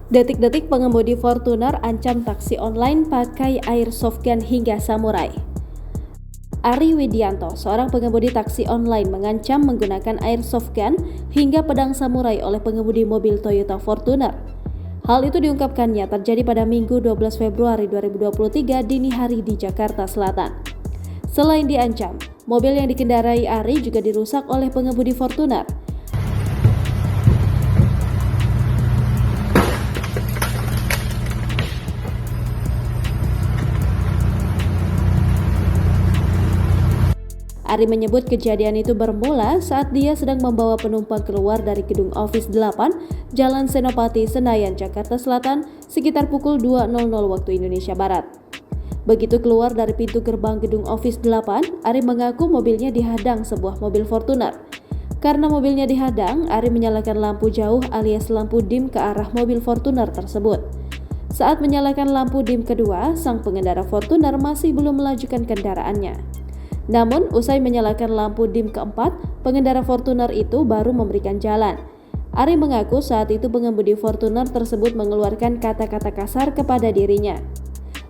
Detik-detik pengemudi Fortuner ancam taksi online pakai airsoft gun hingga samurai. Ari Widianto, seorang pengemudi taksi online, mengancam menggunakan airsoft gun hingga pedang samurai oleh pengemudi mobil Toyota Fortuner. Hal itu diungkapkannya terjadi pada Minggu 12 Februari 2023 dini hari di Jakarta Selatan. Selain diancam, mobil yang dikendarai Ari juga dirusak oleh pengemudi Fortuner. Ari menyebut kejadian itu bermula saat dia sedang membawa penumpang keluar dari gedung Office 8, Jalan Senopati, Senayan, Jakarta Selatan sekitar pukul 2.00 waktu Indonesia Barat. Begitu keluar dari pintu gerbang gedung Office 8, Ari mengaku mobilnya dihadang sebuah mobil Fortuner. Karena mobilnya dihadang, Ari menyalakan lampu jauh alias lampu dim ke arah mobil Fortuner tersebut. Saat menyalakan lampu dim kedua, sang pengendara Fortuner masih belum melajukan kendaraannya. Namun, usai menyalakan lampu dim keempat, pengendara Fortuner itu baru memberikan jalan. Ari mengaku saat itu pengemudi Fortuner tersebut mengeluarkan kata-kata kasar kepada dirinya.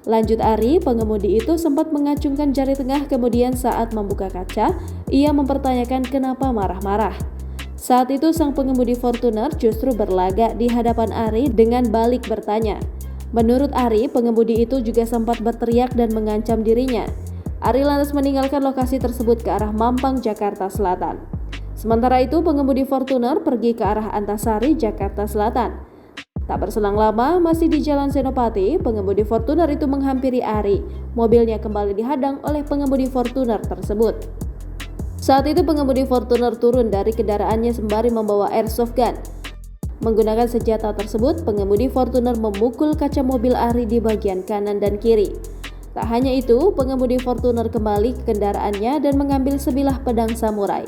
Lanjut Ari, pengemudi itu sempat mengacungkan jari tengah, kemudian saat membuka kaca, ia mempertanyakan kenapa marah-marah. Saat itu sang pengemudi Fortuner justru berlagak di hadapan Ari dengan balik bertanya. Menurut Ari, pengemudi itu juga sempat berteriak dan mengancam dirinya. Ari lantas meninggalkan lokasi tersebut ke arah Mampang, Jakarta Selatan. Sementara itu, pengemudi Fortuner pergi ke arah Antasari, Jakarta Selatan. Tak berselang lama, masih di Jalan Senopati, pengemudi Fortuner itu menghampiri Ari. Mobilnya kembali dihadang oleh pengemudi Fortuner tersebut. Saat itu, pengemudi Fortuner turun dari kendaraannya sembari membawa airsoft gun. Menggunakan senjata tersebut, pengemudi Fortuner memukul kaca mobil Ari di bagian kanan dan kiri. Tak hanya itu, pengemudi Fortuner kembali ke kendaraannya dan mengambil sebilah pedang samurai.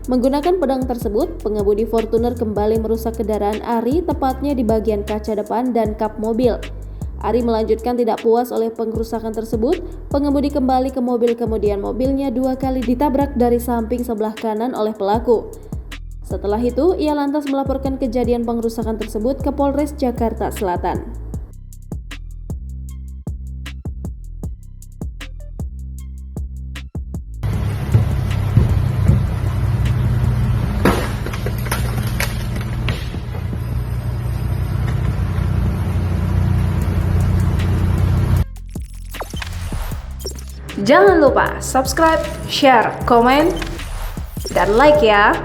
Menggunakan pedang tersebut, pengemudi Fortuner kembali merusak kendaraan Ari, tepatnya di bagian kaca depan dan kap mobil. Ari melanjutkan tidak puas oleh pengerusakan tersebut, pengemudi kembali ke mobil, kemudian mobilnya 2 kali ditabrak dari samping sebelah kanan oleh pelaku. Setelah itu, ia lantas melaporkan kejadian pengerusakan tersebut ke Polres Jakarta Selatan. Jangan lupa subscribe, share, komen, dan like ya.